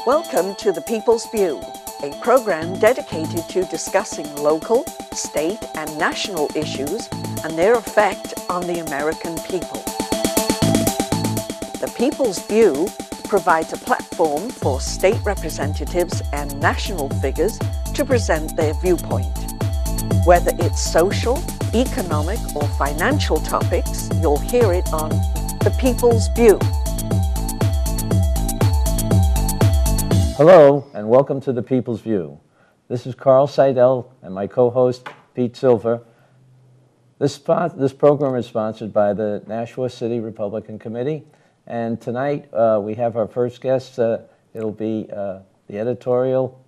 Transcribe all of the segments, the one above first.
Welcome to The People's View, a program dedicated to discussing local, state, and national issues and their effect on the American people. The People's View provides a platform for state representatives and national figures to present their viewpoint. Whether it's social, economic, or financial topics, you'll hear it on The People's View. Hello, and welcome to The People's View. This is Carl Seidel and my co-host, Pete Silva. This program is sponsored by the Nashua City Republican Committee, and tonight we have our first guest. It'll be the editorial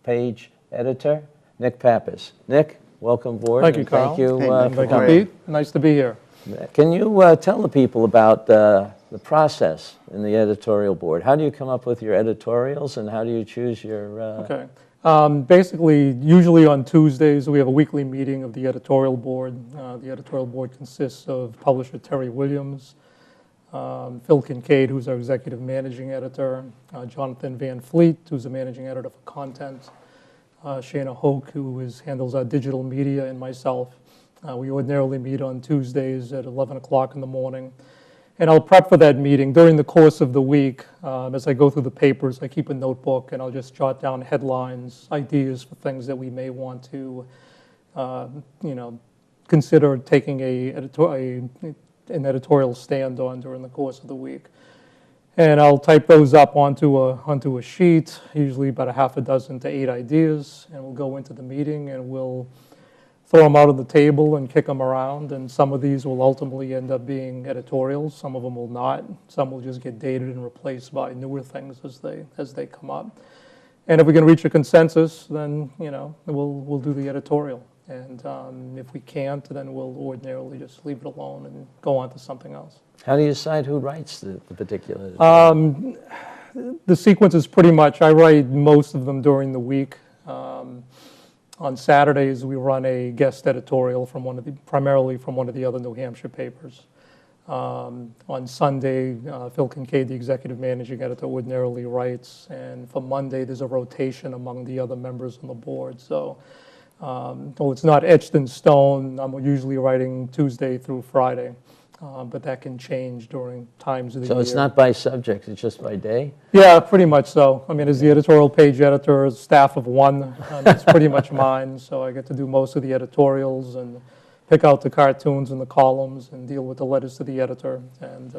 page editor, Nick Pappas. Nick, welcome aboard. Thank you, Carl. Thank you for Thank you, Pete. Nice to be here. Can you tell the people about the process in the editorial board? How do you come up with your editorials, and how do you choose your... Okay. Basically, usually on Tuesdays, we have a weekly meeting of the editorial board. The editorial board consists of publisher Terry Williams, Phil Kincaid, who's our executive managing editor, Jonathan Van Fleet, who's the managing editor for content, Shana Hoke, who handles our digital media, and myself. We ordinarily meet on Tuesdays at 11 o'clock in the morning. And I'll prep for that meeting. During the course of the week, as I go through the papers, I keep a notebook and I'll just jot down headlines, ideas for things that we may want to, consider taking an editorial stand on during the course of the week. And I'll type those up onto a sheet, usually about a half a dozen to 8 ideas, and we'll go into the meeting and we'll throw them out on the table and kick them around, and some of these will ultimately end up being editorials. Some of them will not. Some will just get dated and replaced by newer things as they come up. And if we can reach a consensus, then we'll do the editorial. And if we can't, then we'll ordinarily just leave it alone and go on to something else. How do you decide who writes the particular editorial? The sequence is pretty much, I write most of them during the week. On Saturdays, we run a guest editorial primarily from one of the other New Hampshire papers. On Sunday, Phil Kincaid, the executive managing editor, ordinarily writes, and for Monday, there's a rotation among the other members on the board. So, though it's not etched in stone, I'm usually writing Tuesday through Friday. But that can change during times of the year. So it's not by subject, it's just by day? Yeah, pretty much so. I mean, as the editorial page editor, a staff of one, it's pretty much mine. So I get to do most of the editorials and pick out the cartoons and the columns and deal with the letters to the editor and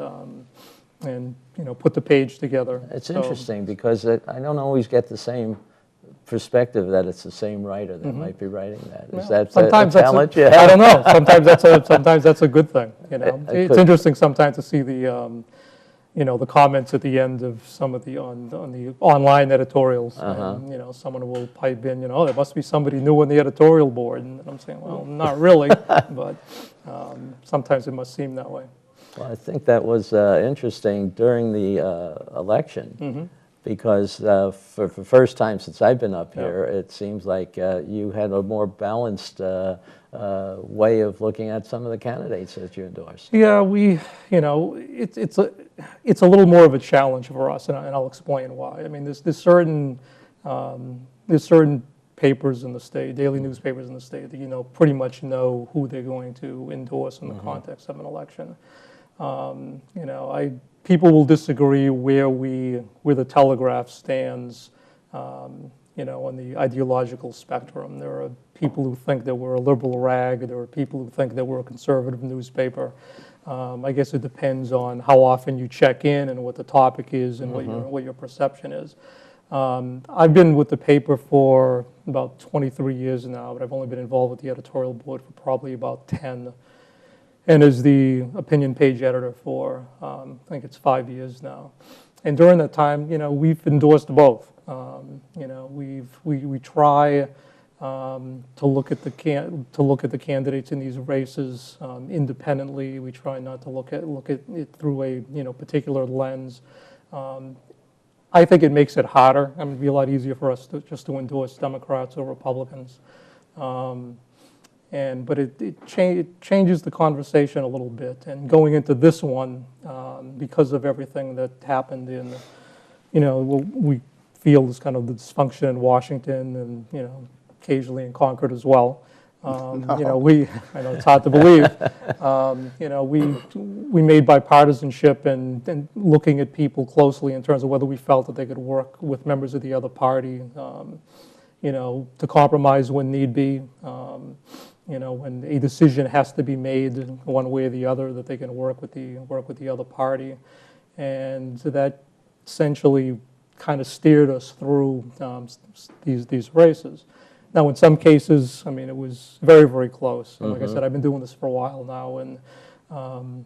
put the page together. It's interesting because I don't always get the same perspective that it's the same writer that might be writing that. Is that sometimes a challenge? I don't know. Sometimes that's a good thing. It's interesting sometimes to see the the comments at the end of some of the on the online editorials. And, someone will pipe in, there must be somebody new on the editorial board, and I'm saying, well, not really, but sometimes it must seem that way. Well, I think that was interesting during the election. Because for the first time since I've been up here, it seems like you had a more balanced way of looking at some of the candidates that you endorsed. Yeah, it's a little more of a challenge for us, and I'll explain why. I mean, there's certain papers in the state, daily newspapers in the state, that pretty much know who they're going to endorse in the context of an election. People will disagree where the Telegraph stands, on the ideological spectrum. There are people who think that we're a liberal rag. There are people who think that we're a conservative newspaper. I guess it depends on how often you check in and what the topic is and what your perception is. I've been with the paper for about 23 years now, but I've only been involved with the editorial board for probably about 10. And as the opinion page editor for, I think it's 5 years now. And during that time, we've endorsed both. We try to look at the candidates in these races independently. We try not to look at it through a particular lens. I think it makes it harder. I mean, it'd be a lot easier for us to endorse Democrats or Republicans. But it changes the conversation a little bit. And going into this one, because of everything that happened in we feel is kind of the dysfunction in Washington and, occasionally in Concord as well. I know it's hard to believe. We made bipartisanship and looking at people closely in terms of whether we felt that they could work with members of the other party, to compromise when need be. When a decision has to be made one way or the other, that they can work with the other party, and that essentially kind of steered us through these races. Now, in some cases, it was very, very close. And like I said, I've been doing this for a while now, and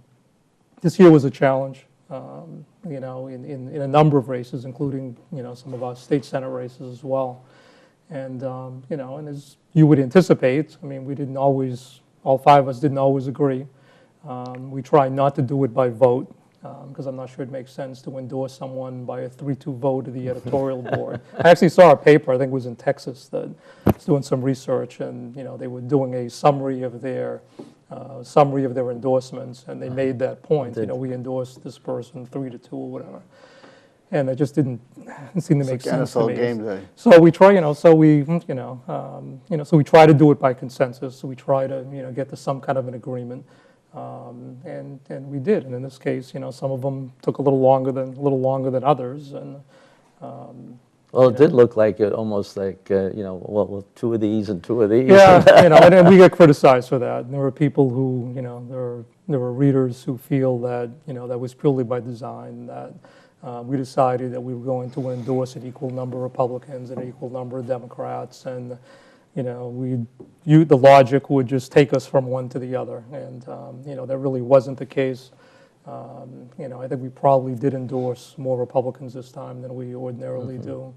this year was a challenge. In a number of races, including some of our state senate races as well. And and as you would anticipate, we didn't always, all five of us didn't always agree. We tried not to do it by vote, because I'm not sure it makes sense to endorse someone by a 3-2 vote of the editorial board. I actually saw a paper, I think it was in Texas, that was doing some research, and they were doing a summary of their endorsements, and they made that point. We endorsed this person 3-2 or whatever. And it just didn't seem to make sense to me. Game day. So we try, so we try to do it by consensus. So we try to, get to some kind of an agreement, and we did. And in this case, some of them took a little longer than others. And well, it did look like it, almost like well, 2 of these and 2 of these. Yeah, and we get criticized for that. And there were people who, there were readers who feel that, that was purely by design, that. We decided that we were going to endorse an equal number of Republicans and an equal number of Democrats, and the logic would just take us from one to the other, and that really wasn't the case. I think we probably did endorse more Republicans this time than we ordinarily do,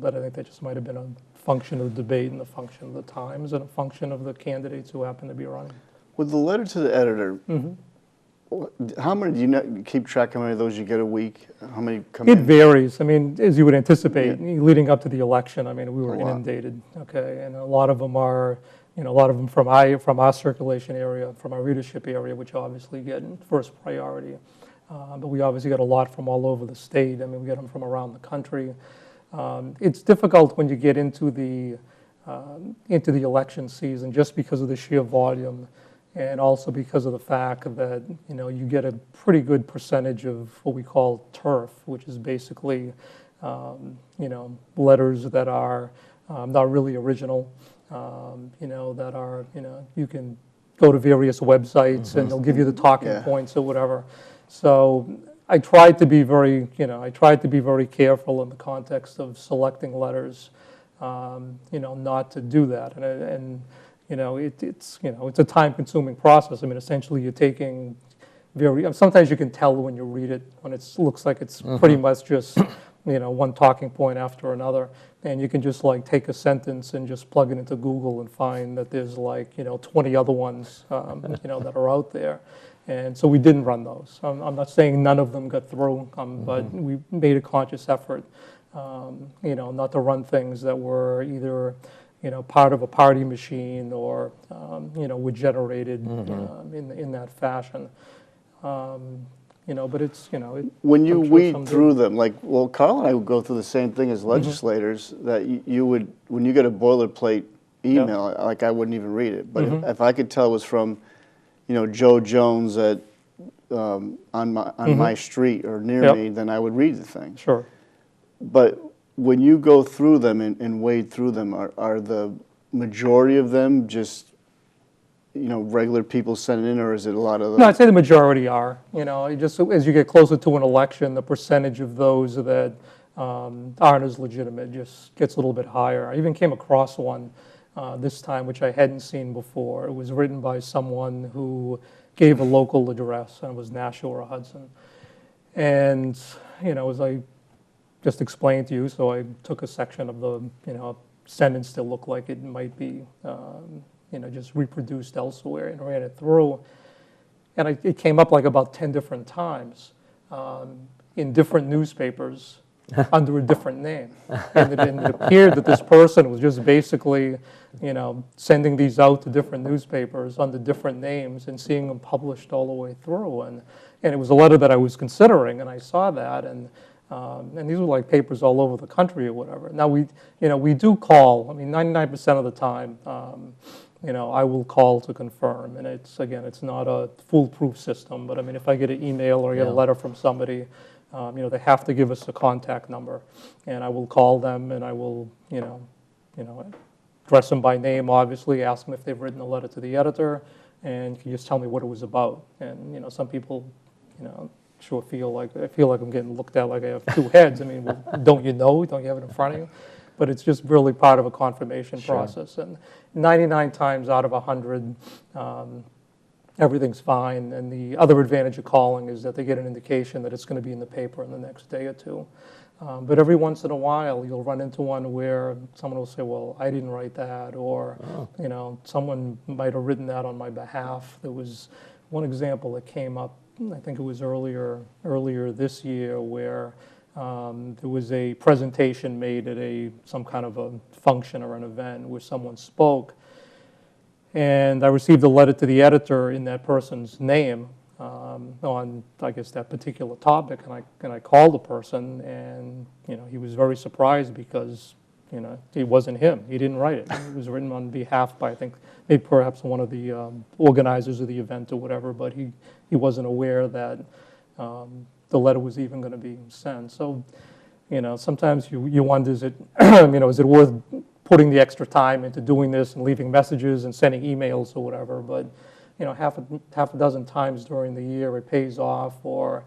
but I think that just might have been a function of the debate and a function of the times and a function of the candidates who happened to be running. With the letter to the editor. How many do you keep track? How many of those you get a week? How many come in? It varies. As you would anticipate, leading up to the election, we were inundated. Okay, and a lot of them are, from our circulation area, from our readership area, which obviously get first priority. But we obviously get a lot from all over the state. We get them from around the country. It's difficult when you get into the election season, just because of the sheer volume. And also because of the fact that, you get a pretty good percentage of what we call turf, which is basically, letters that are not really original, that are, you can go to various websites and they'll give you the talking points or whatever. So I tried to be very, careful in the context of selecting letters, not to do that. It's a time-consuming process. Essentially, you're taking sometimes you can tell when you read it, when it looks like it's pretty much just, one talking point after another, and you can just take a sentence and just plug it into Google and find that there's 20 other ones, that are out there. And so we didn't run those. I'm not saying none of them got through, but we made a conscious effort, not to run things that were either part of a party machine or, were generated in that fashion. But it's, when you weed through them, Carl and I would go through the same thing as legislators, that you would, when you get a boilerplate email, I wouldn't even read it. But if I could tell it was from, Joe Jones at on my street or near me, then I would read the thing. Sure. But when you go through them and wade through them, are the majority of them just, regular people sending in, or is it a lot of them? No, I'd say the majority are. Just as you get closer to an election, the percentage of those that aren't as legitimate just gets a little bit higher. I even came across one this time, which I hadn't seen before. It was written by someone who gave a local address, and it was Nashua or Hudson. And, as I just explained to you, so I took a section of the, sentence that looked like it might be, just reproduced elsewhere and ran it through. And it came up about 10 different times in different newspapers under a different name. And it appeared that this person was just basically, sending these out to different newspapers under different names and seeing them published all the way through. And it was a letter that I was considering, and I saw that, and And these were like papers all over the country or whatever. Now we do call. I mean, 99% of the time, I will call to confirm. And it's not a foolproof system. But I mean, if I get an email or I get a letter from somebody, they have to give us a contact number, and I will call them and I will, address them by name, obviously, ask them if they've written a letter to the editor, and can you just tell me what it was about? And some people, sure feel like I'm getting looked at like I have two heads. I mean, well, don't you know? Don't you have it in front of you? But it's just really part of a confirmation process. And 99 times out of 100, everything's fine. And the other advantage of calling is that they get an indication that it's going to be in the paper in the next day or two. But every once in a while, you'll run into one where someone will say, well, I didn't write that, or, someone might have written that on my behalf. There was one example that came up, I think it was earlier this year, where there was a presentation made at some kind of a function or an event where someone spoke. And I received a letter to the editor in that person's name on, I guess, that particular topic. And I called the person, and he was very surprised because it wasn't him. He didn't write it. It was written on behalf by, I think, maybe perhaps one of the organizers of the event or whatever. But he wasn't aware that the letter was even going to be sent. So, sometimes you wonder, is it is it worth putting the extra time into doing this and leaving messages and sending emails or whatever? But half a dozen times during the year it pays off. Or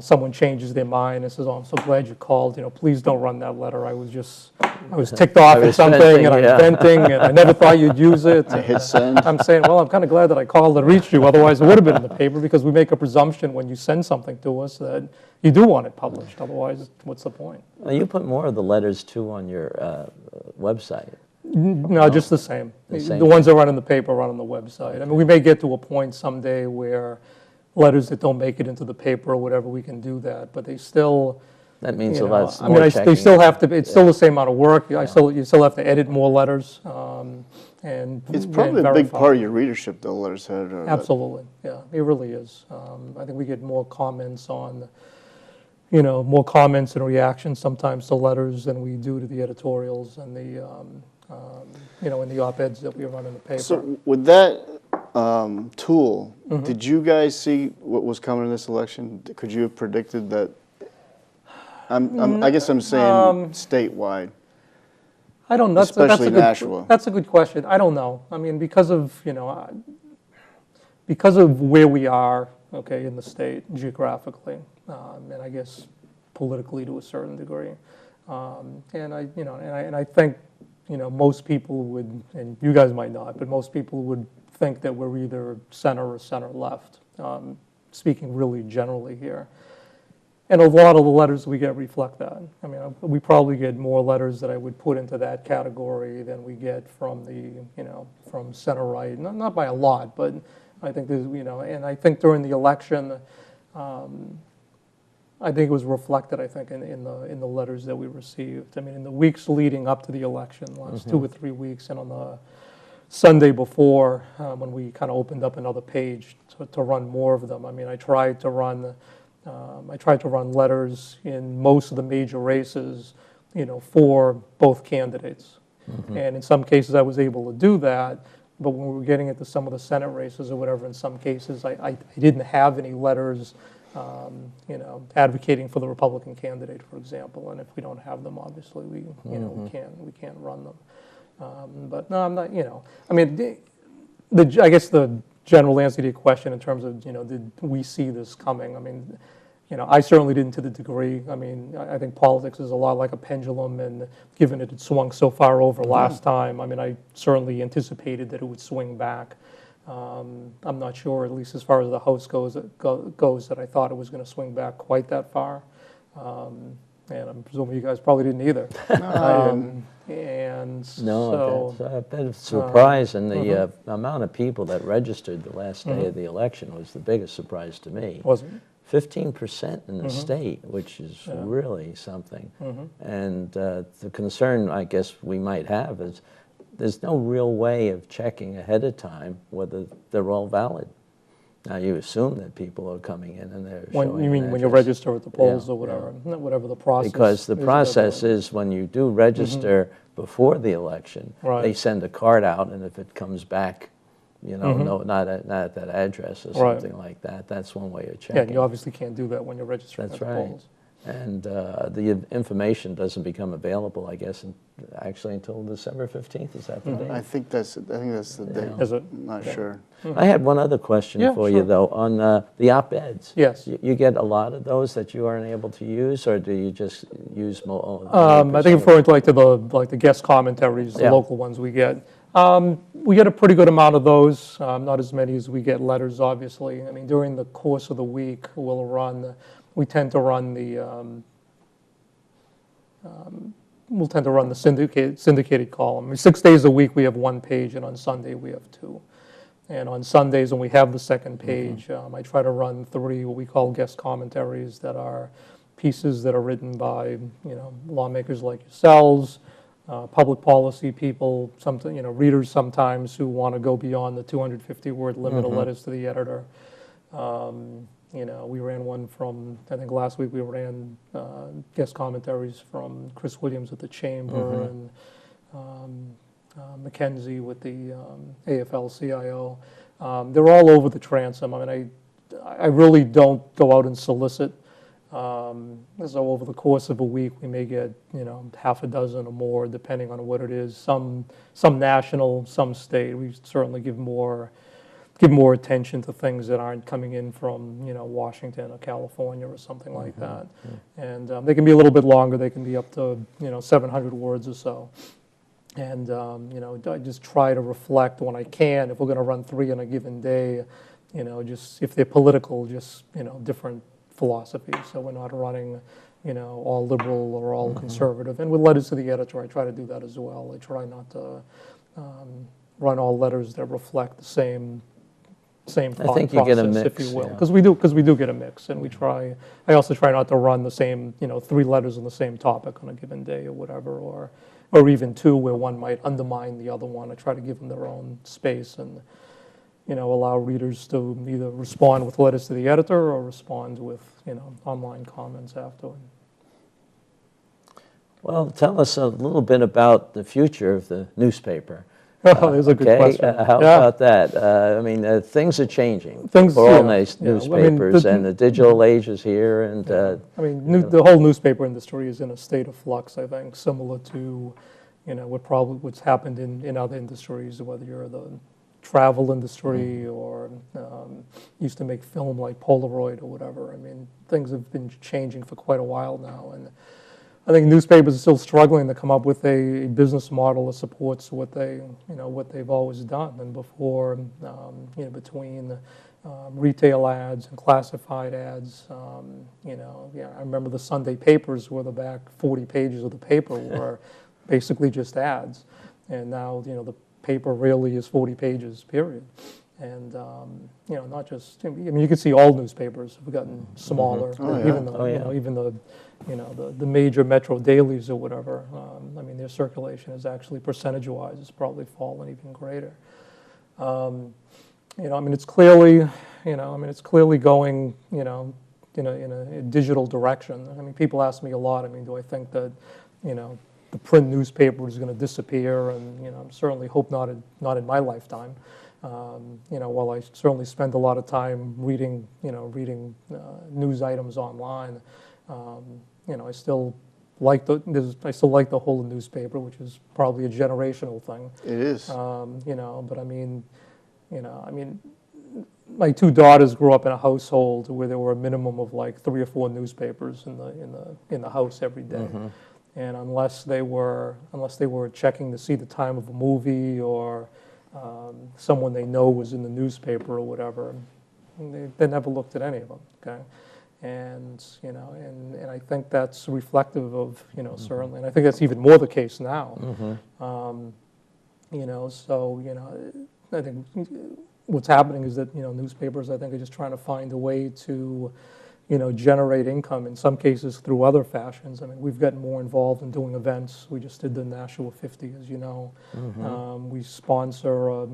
someone changes their mind and says, oh, I'm so glad you called, please don't run that letter. I was ticked off at something, and I'm venting, and I never thought you'd use it. I hit send. I'm saying, well, I'm kind of glad that I called and reached you. Otherwise, it would have been in the paper, because we make a presumption when you send something to us that you do want it published. Otherwise, what's the point? Well, you put more of the letters, too, on your website. No, just the same. The ones that run in the paper run on the website. I mean, we may get to a point someday where letters that don't make it into the paper or whatever, we can do that, but they still... That means a lot more checking. They still have to, it's still the same amount of work. You still have to edit more letters. And it's probably a big part of your readership, though, letters head. Absolutely, yeah, it really is. I think we get more comments on, more comments and reactions sometimes to letters than we do to the editorials and the, in the op-eds that we run in the paper. So with that tool, did you guys see what was coming in this election? Could you have predicted that? I guess I'm saying statewide. I don't know. Especially Nashua. That's a good question. I don't know. I mean, because of where we are, in the state geographically, and I guess politically to a certain degree, and I think most people would, and you guys might not, but most people would think that we're either center or center left. Speaking really generally here. And a lot of the letters we get reflect that. I mean, we probably get more letters that I would put into that category than we get from from center right. Not by a lot, but I think there's, and I think during the election, I think it was reflected, in the letters that we received. I mean, in the weeks leading up to the election, last 2 or 3 weeks, and on the Sunday before, when we kind of opened up another page to run more of them. I mean, I tried to run letters in most of the major races, for both candidates. And in some cases I was able to do that, but when we were getting into some of the Senate races or whatever, in some cases I didn't have any letters, advocating for the Republican candidate, for example. And if we don't have them, obviously we can't run them. But no, I'm not, I mean, I guess the general answer to your question in terms of, did we see this coming? I mean, I certainly didn't to the degree. I mean, I think politics is a lot like a pendulum, and given it had swung so far over last time, I mean, I certainly anticipated that it would swing back. I'm not sure, at least as far as the House goes, that I thought it was going to swing back quite that far. And I'm presuming you guys probably didn't either. That's a bit of surprise, and the amount of people that registered the last day of the election was the biggest surprise to me. Was it? 15% in the state, which is really something. And the concern, I guess, we might have is there's no real way of checking ahead of time whether they're all valid. Now, you assume that people are coming in and they're When showing you mean an when you address. register at the polls Yeah, or whatever, whatever the process. Because the is process about. is when you do register before the election, Right. they send a card out, and if it comes back, you know, no, not at that address or Right. something like that, that's one way of Yeah, checking. and you obviously can't do that when you're registering That's at the right. polls. And the information doesn't become available, I guess, actually until December 15th. Is that the date? I think that's the date. Is it? I'm not sure. I had one other question Yeah, for you, sure. though, on the op-eds. Yes. You get a lot of those that you aren't able to use, or do you just use more? I think referring to the guest commentaries, the Yeah. local ones we get. We get a pretty good amount of those, not as many as we get letters, obviously. I mean, during the course of the week, we tend to run the syndicated column. I mean, 6 days a week we have one page, and on Sunday we have two. And on Sundays, when we have the second page, I try to run 3 what we call guest commentaries, that are pieces that are written by lawmakers like yourselves, public policy people, readers sometimes who want to go beyond the 250-word limit of letters to the editor. We ran one from, I think last week we ran guest commentaries from Chris Williams at the Chamber and Mackenzie with the AFL-CIO. They're all over the transom. I mean, I really don't go out and solicit. So over the course of a week, we may get half a dozen or more, depending on what it is. Some national, some state. We certainly give more attention to things that aren't coming in from Washington or California or something like that. And they can be a little bit longer. They can be up to 700 words or so. And I just try to reflect when I can. If we're going to run 3 on a given day, just if they're political, just different philosophies. So we're not running all liberal or all conservative. And with letters to the editor, I try to do that as well. I try not to run all letters that reflect the same thought think you get a process, mix, if you will, yeah. because we do get a mix, and we try. I also try not to run the same 3 letters on the same topic on a given day or whatever, or even 2 where one might undermine the other one. I try to give them their own space and allow readers to either respond with letters to the editor or respond with online comments afterward. Well, tell us a little bit about the future of the newspaper. Oh, there's a good question. How about that? I mean, things are changing for all newspapers, and the digital age is here. And the whole newspaper industry is in a state of flux, I think, similar to what's happened in other industries, whether you're the travel industry or used to make film like Polaroid or whatever. I mean, things have been changing for quite a while now, and I think newspapers are still struggling to come up with a business model that supports what they've always done. And before, between retail ads and classified ads, I remember the Sunday papers were the back 40 pages of the paper were basically just ads, and now the paper really is 40 pages, period. And not just. I mean, you can see all newspapers have gotten smaller, even the major metro dailies or whatever. I mean, their circulation is actually percentage-wise has probably fallen even greater. I mean, it's clearly, going, in a digital direction. I mean, people ask me a lot. I mean, do I think that, the print newspaper is going to disappear? And I certainly hope not in my lifetime. While I certainly spend a lot of time reading news items online, I still like the whole newspaper, which is probably a generational thing. It is. But I mean, my 2 daughters grew up in a household where there were a minimum of like 3 or 4 newspapers in the house every day. And unless they were checking to see the time of a movie or someone they know was in the newspaper or whatever, they never looked at any of them. Okay, and and I think that's reflective of certainly, and I think that's even more the case now. I think what's happening is that newspapers, I think, are just trying to find a way to generate income, in some cases through other fashions. I mean, we've gotten more involved in doing events. We just did the Nashua 50, as you know. We sponsor,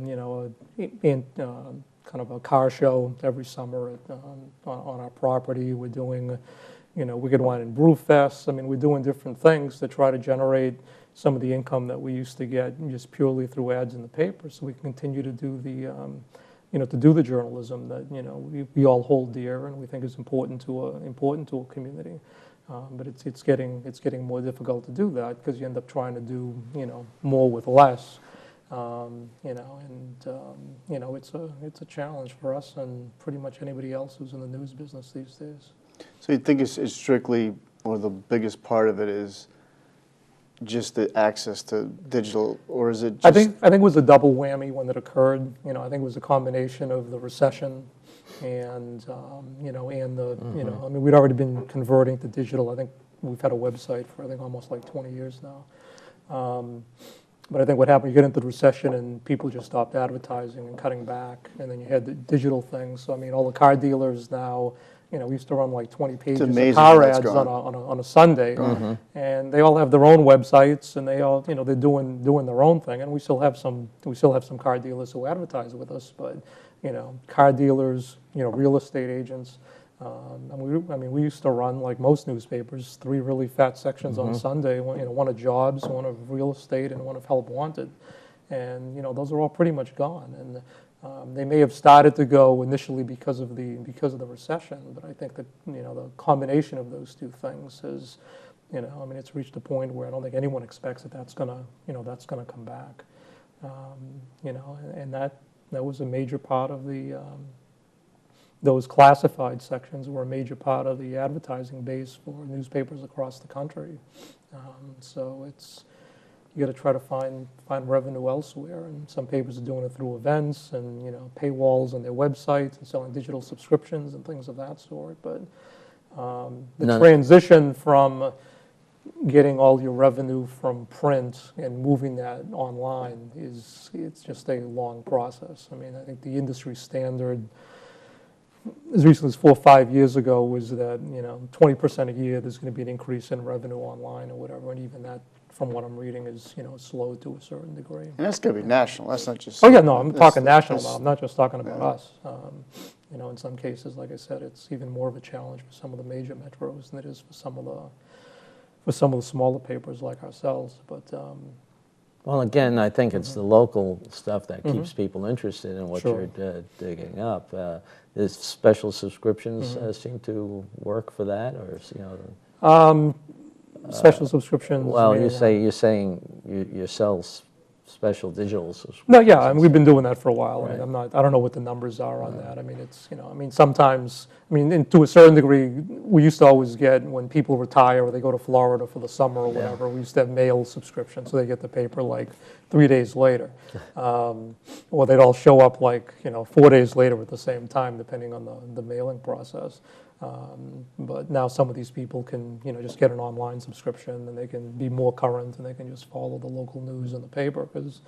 kind of a car show every summer on our property. We're doing, Wicked Wine and Brew Fest. I mean, we're doing different things to try to generate some of the income that we used to get just purely through ads in the paper, so we can continue to do the journalism that we all hold dear and we think is important to a community. But it's getting more difficult to do that because you end up trying to do more with less. It's a challenge for us and pretty much anybody else who's in the news business these days. So you think it's strictly, or the biggest part of it is just the access to digital, or is it just... I think it was a double whammy when it occurred. I think it was a combination of the recession and I mean, we'd already been converting to digital. I think we've had a website for almost like 20 years now. But I think what happened, you get into the recession and people just stopped advertising and cutting back, and then you had the digital thing. So I mean, all the car dealers now, we used to run like 20 pages of car ads on a Sunday, and they all have their own websites, and they all, they're doing their own thing. And we still have some car dealers who advertise with us, but car dealers, real estate agents. We used to run, like most newspapers, 3 really fat sections on Sunday. One of jobs, one of real estate, and one of help wanted, and those are all pretty much gone. And they may have started to go initially because of the recession, but I think that the combination of those two things is, it's reached a point where I don't think anyone expects that's gonna come back. And that was a major part of the. Those classified sections were a major part of the advertising base for newspapers across the country. So you got to try to find revenue elsewhere, and some papers are doing it through events and paywalls on their websites and selling digital subscriptions and things of that sort. But the transition from getting all your revenue from print and moving that online it's just a long process. I mean, I think the industry standard, as recently as 4 or 5 years ago, was that 20% a year there's going to be an increase in revenue online or whatever, and even that, from what I'm reading, is slowed to a certain degree. And that's going to be national. That's not just. Oh yeah, no, I'm talking national now. I'm not just talking about us. In some cases, like I said, it's even more of a challenge for some of the major metros than it is for some of the smaller papers like ourselves. But well, again, I think it's the local stuff that keeps people interested in what you're digging up. Does special subscriptions seem to work for that, or special subscriptions? Well, you're saying you sell special digital subscriptions. No, yeah, I mean, we've been doing that for a while. Right. I mean, I don't know what the numbers are on that. I mean, it's sometimes, to a certain degree, we used to always get, when people retire or they go to Florida for the summer or whatever, we used to have mail subscriptions, so they get the paper like 3 days later, or they'd all show up like 4 days later at the same time, depending on the mailing process. But now some of these people can, just get an online subscription, and they can be more current, and they can just follow the local news in the paper. Because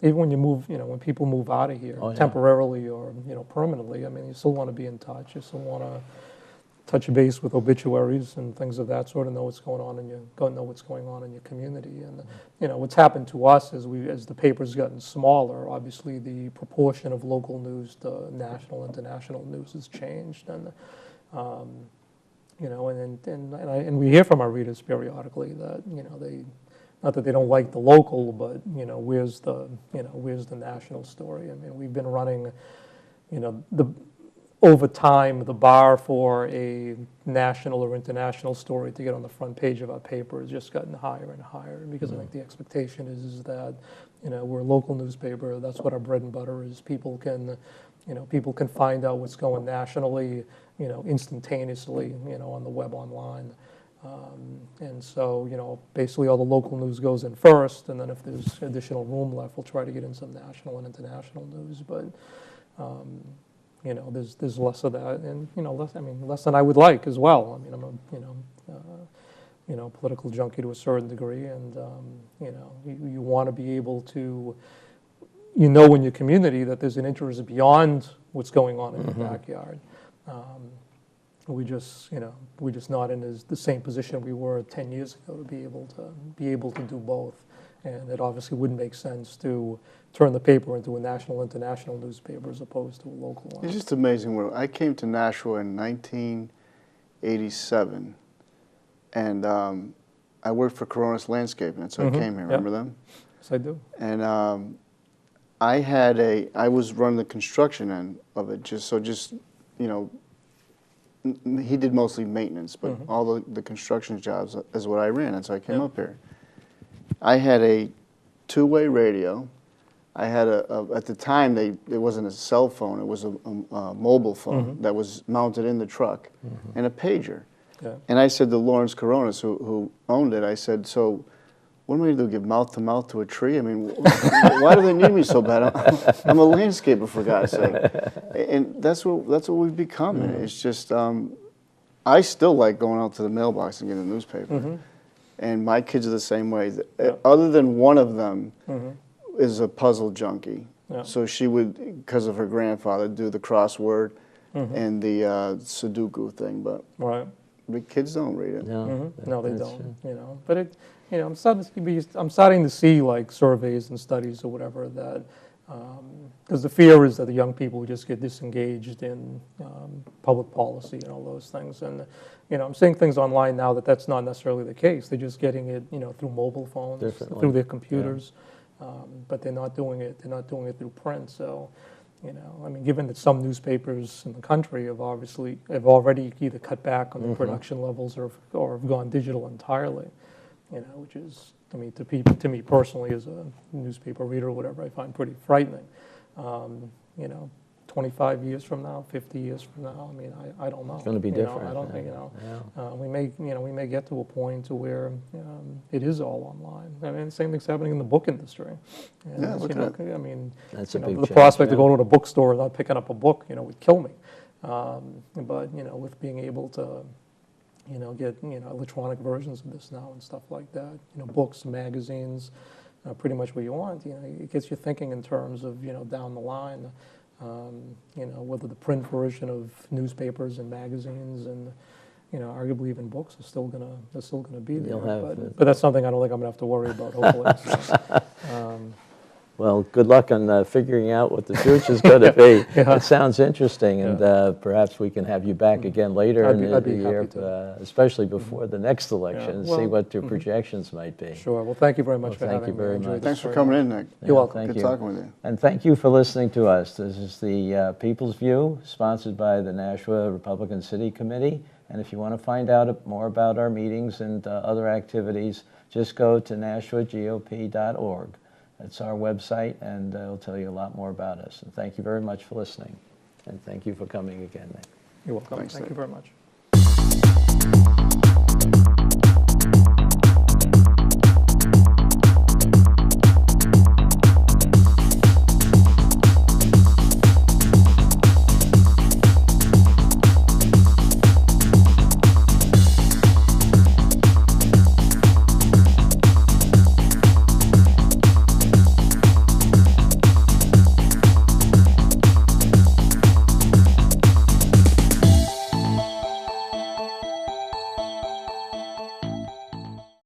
even when you move, when people move out of here temporarily or permanently, you still want to be in touch. You still want to touch base with obituaries and things of that sort, and know what's going on in your community. And what's happened to us is as the paper's gotten smaller, obviously the proportion of local news to national, international news has changed. And and we hear from our readers periodically that they, not that they don't like the local, but where's the national story? I mean, we've been running, over time, the bar for a national or international story to get on the front page of our paper has just gotten higher and higher, because I think the expectation is that we're a local newspaper. That's what our bread and butter is. People can find out what's going nationally, instantaneously, on the web online. And so, basically all the local news goes in first, and then if there's additional room left, we'll try to get in some national and international news. But, there's less of that, and, less than I would like as well. I mean, I'm a political junkie to a certain degree, and, you want to be able to, in your community that there's an interest beyond what's going on in your backyard. We're just not in the same position we were 10 years ago to be able to do both. And it obviously wouldn't make sense to turn the paper into a national, international newspaper as opposed to a local one. It's just amazing. When I came to Nashua in 1987, and I worked for Coronis Landscaping, and so I came here. Remember them? Yes, I do. And I was running the construction end of it. Just you know, he did mostly maintenance, but all the construction jobs is what I ran, and so I came up here. I had a two-way radio. I had at the time, it wasn't a cell phone, it was a mobile phone that was mounted in the truck, and a pager. Yeah. And I said to Lawrence Coronis, who owned it, I said, so what am I going to do, give mouth-to-mouth to a tree? I mean, why do they need me so bad? I'm a landscaper, for God's sake. And that's what we've become. It's just, I still like going out to the mailbox and getting a newspaper. And my kids are the same way. Other than one of them is a puzzle junkie. Yeah. So she would, because of her grandfather, do the crossword and the Sudoku thing. But the kids don't read it. No, no, they don't. You know, but it, you know, I'm starting to see like surveys and studies or whatever that, because the fear is that the young people just get disengaged in public policy and all those things. And you know, I'm seeing things online now that's not necessarily the case. They're just getting it, you know, through mobile phones, through their computers, but they're not doing it. They're not doing it through print. So, you know, I mean, given that some newspapers in the country have already either cut back on the production levels or have gone digital entirely, you know, which is, I mean, to me personally as a newspaper reader or whatever, I find pretty frightening. You know, 25 years from now, 50 years from now, I mean, I don't know. It's going to be different. I don't think, you know, we may get to a point to where it is all online. I mean, the same thing's happening in the book industry. And Yeah, look at that. I mean, that's the change, prospect of going to a bookstore without picking up a book, you know, would kill me. But you know, with being able to, you know, get, you know, electronic versions of this now and stuff like that, you know, books, magazines, pretty much what you want. You know, it gets you thinking in terms of, you know, down the line, you know, whether the print version of newspapers and magazines and, you know, arguably even books are still gonna be there. But that's something I don't think I'm gonna have to worry about. Hopefully. So, well, good luck on figuring out what the future is going to be. It sounds interesting, and perhaps we can have you back again later in the year, especially before the next election, and see what your projections might be. Sure. Well, thank you very much for having me. Thank you very much. Thanks for coming in, Nick. You're welcome. Good talking with you. And thank you for listening to us. This is the People's View, sponsored by the Nashua Republican City Committee. And if you want to find out more about our meetings and other activities, just go to nashuagop.org. That's our website, and it'll tell you a lot more about us. And thank you very much for listening. And thank you for coming again, Nick. You're welcome. Thanks, Thank you very much.